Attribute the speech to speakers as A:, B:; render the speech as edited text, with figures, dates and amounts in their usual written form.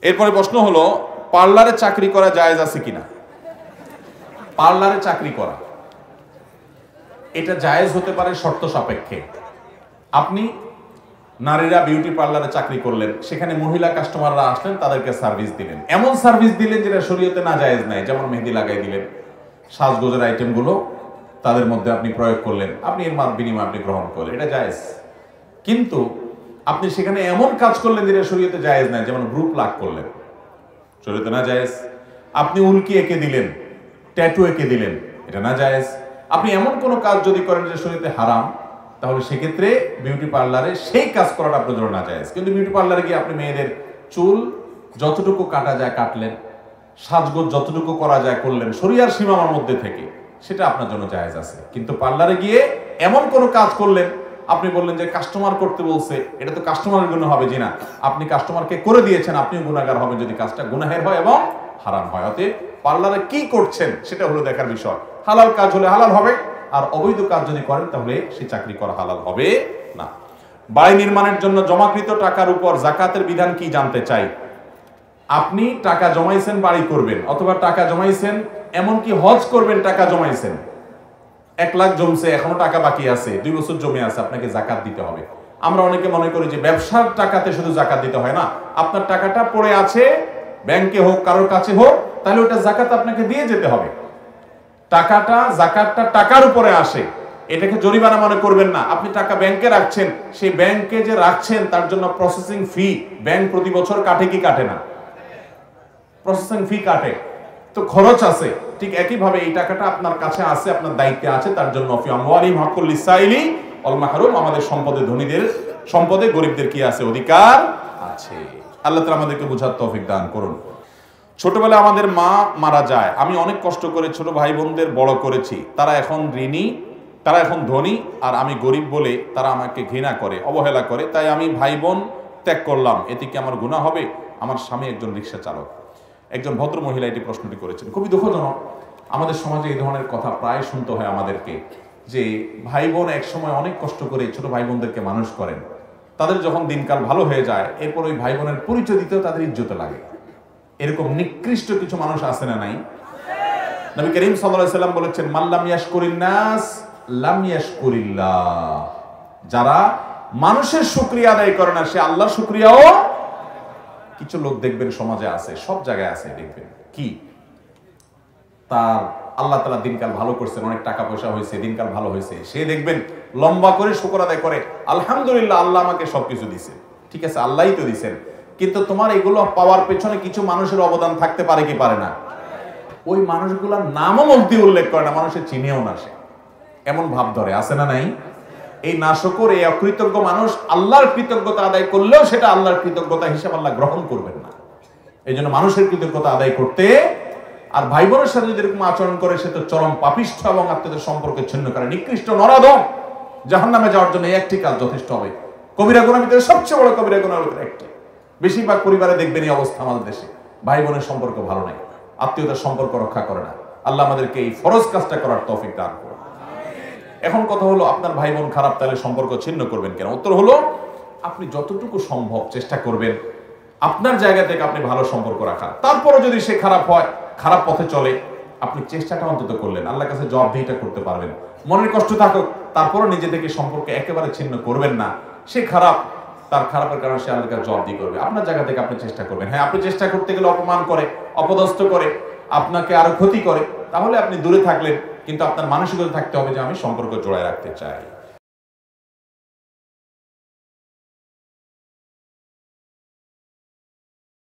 A: এরপরে প্রশ্ন হলো, পার্লারে চাকরি করা জায়েজ আছে কিনা? পার্লারে চাকরি করা এটা জায়েজ হতে পারে শর্ত সাপেক্ষে। আপনি নারীরা বিউটি পার্লারে চাকরি করলেন, সেখানে মহিলা কাস্টমাররা আসলেন, তাদেরকে সার্ভিস দিলেন, এমন সার্ভিস দিলেন যেটা শরীয়তে না জায়েজ নাই, যেমন মেহেদি লাগাই দিলেন, সাজগোজের আইটেমগুলো তাদের মধ্যে আপনি প্রয়োগ করলেন, আপনি এর বিনিময়ে আপনি গ্রহণ করলেন, এটা জায়েজ। কিন্তু আপনি সেখানে এমন কাজ করলেন যেটা শরীয়তে জায়েজ নাই, যেমন গ্রুপ লাগ করলেন, শরীয়তে না জায়েজ। আপনি উল্কি এঁকে দিলেন, ট্যাটু এঁকে দিলেন, এটা না জায়েজ। আপনি এমন কোনো কাজ যদি করেন যে শরীয়তে হারাম, তাহলে সেক্ষেত্রে বিউটি পার্লারে সেই কাজ করাটা আপনার জন্য না জায়েজ। কিন্তু বিউটি পার্লারে গিয়ে আপনি মেয়েদের চুল যতটুকু কাটা যায় কাটলেন, সাজগোজ যতটুকু করা যায় করলেন, শরীয়তের সীমার মধ্যে থেকে, সেটা আপনার জন্য জায়েজ আছে। কিন্তু পার্লারে গিয়ে এমন কোনো কাজ করলেন, আপনি বললেন যে কাস্টমার করতে বলছে, এটা তো কাস্টমারের গুনাহ হবে, জি না, আপনি কাস্টমারকে করে দিয়েছেন, আপনিও গুনাহগার হবেন যদি কাজটা গুনাহের হয় এবং হারাম হয়। অতএব পার্লারে কি করছেন সেটা হলো দেখার বিষয়। হালাল কাজ হলে হালাল হবে, আর অবৈধ কাজ যদি করেন তাহলে সে চাকরি করা হালাল হবে না। বাড়ি নির্মাণের জন্য জমাকৃত টাকার উপর যাকাতের বিধান কি জানতে চাই। আপনি টাকা জমাইছেন বাড়ি করবেন, অথবা টাকা জমাইছেন এমনকি হজ করবেন, টাকা জমাইছেন, 1 লাখ জমছে, এখনো টাকা বাকি আছে, 2 বছর জমে আছে, আপনাকে জাকাত দিতে হবে। আমরা অনেকে মনে করি যে ব্যবসার টাকাতে শুধু জাকাত দিতে হয় না, আপনার টাকাটা পড়ে আছে ব্যাংকে হোক কারোর কাছে হোক, তাহলে ওটা জাকাত আপনাকে দিয়ে যেতে হবে। টাকাটা জাকাতটা টাকার উপরে আসে, এটাকে জরিমানা মনে করবেন না। আপনি টাকা ব্যাংকে রাখছেন, সেই ব্যাংকে যে রাখছেন তার জন্য প্রসেসিং ফি ব্যাংক প্রতি বছর কাটে কি কাটে না? প্রসেসিং ফি কাটে, তো খরচ আছে। ঠিক একইভাবে এই টাকাটা আপনার কাছে আছে, আপনার দায়িত্বে আছে, তার জন্য ফি আমওয়ালিহিম হাক্কুল লিসাইলি ওয়াল মাহরুম, আমাদের সম্পদে ধনীদের সম্পদে গরিবদের কি আছে? অধিকার আছে। আল্লাহ তাআলা আমাদেরকে বুঝার তৌফিক দান করুন। ছোটবেলায় আমাদের মা মারা যায়, আমি অনেক কষ্ট করে ছোট ভাই বোনদের বড় করেছি, তারা এখন ঋণী, তারা এখন ধনী, আর আমি গরিব বলে তারা আমাকে ঘৃণা করে, অবহেলা করে, তাই আমি ভাই বোন ত্যাগ করলাম, এতে কি আমার গুনাহ হবে? আমার স্বামী একজন রিকশা চালক। একজন ভদ্র মহিলা এটি প্রশ্নটি করেছেন। খুবই দুঃখজনক, আমাদের সমাজে এই ধরনের কথা প্রায় শুনতে হয় আমাদেরকে, যে ভাই বোন একসময় অনেক কষ্ট করে ছোট ভাই বোনদেরকে মানুষ করেন, তাদের যখন দিনকাল ভালো হয়ে যায়, এরপর ওই ভাই বোনের পরিচয় দিতেও তাদের ইজ্জত লাগে। এরকম নিকৃষ্ট কিছু মানুষ আছে না নাই? নবী করিম সাল্লাল্লাহু আলাইহি সাল্লাম বলেছেন, মাল্লাম ইয়াশকুরিন নাস লাম ইয়াশকুরিল্লাহ, যারা মানুষের শুকরিয়া আদায় করে না, সে আল্লাহর শুকরিয়াও। কিছু লোক দেখবেন সমাজে আছে, সব জায়গায় আছে, দেখবেন কি তার আল্লাহ তাআলা দিনকাল ভালো করছেন, অনেক টাকা পয়সা হয়েছে, দিনকাল ভালো হয়েছে, সে দেখবেন লম্বা করে শুকর আদায় করে, আলহামদুলিল্লাহ আল্লাহ আমাকে সবকিছু দিছে। ঠিক আছে, আল্লাহই তো দিছেন, কিন্তু তোমার এগুলো পাওয়ার পেছনে কিছু মানুষের অবদান থাকতে পারে কি পারে না? ওই মানুষগুলোর নামও মুক্তি উল্লেখ করে না, মানুষের চিনেও না, সে এমন ভাব ধরে, আছে না নাই? এই নাশকর, এই অকৃতজ্ঞ মানুষ আল্লাহর কৃতজ্ঞতা আদায় করলেও সেটা আল্লাহর কৃতজ্ঞতা হিসাবে আল্লাহ গ্রহণ করবেন না। এই জন্য মানুষের কৃতজ্ঞতা আদায় করতে, আর ভাই বোনের সাথে যদি এরকম আচরণ করে, সে তো চরম পাপিষ্ঠ এবং আত্মীয়দের সম্পর্কে ছিন্ন করে, নিকৃষ্ট নরাধম। জাহান্নামে যাওয়ার জন্য একটি কাজ যথেষ্ট হবে। কবিরা গুনাহের ভিতরে সবচেয়ে বড় কবিরা গুনাহের ভিতরে একটি। বেশিরভাগ পরিবারে দেখবেন এই অবস্থা আমাদের দেশে, ভাই বোনের সম্পর্ক ভালো নাই, আত্মীয়তার সম্পর্ক রক্ষা করে না। আল্লাহ আমাদেরকে এই ফরজ কাজটা করার তৌফিক দান করুন। এখন কথা হলো, আপনার ভাই বোন খারাপ, তাহলে সম্পর্ক ছিন্ন করবেন কেন? উত্তর হলো, আপনি যতটুকু সম্ভব চেষ্টা করবেন আপনার জায়গা থেকে আপনি ভালো সম্পর্ক রাখার। তারপরে যদি সে খারাপ হয়, খারাপ পথে চলে, আপনি চেষ্টাটা অন্তত করলেন, আল্লাহর কাছে জবাবদিহিটা করতে পারবেন। মনের কষ্ট থাকুক, তারপরে নিজে থেকে সম্পর্ক একেবারে ছিন্ন করবেন না। সে খারাপ, তার খারাপের কারণে সে আল্লাহর কাছে জবাবদিহি করবে, আপনার জায়গা থেকে আপনি চেষ্টা করবেন। হ্যাঁ, আপনি চেষ্টা করতে গেলে অপমান করে, অপদস্থ করে, আপনাকে আরো ক্ষতি করে, তাহলে আপনি দূরে থাকলেন, কিন্তু আপনার মানসিকতা থাকতে হবে যে আমি সম্পর্ক জোড়ায় রাখতে চাই।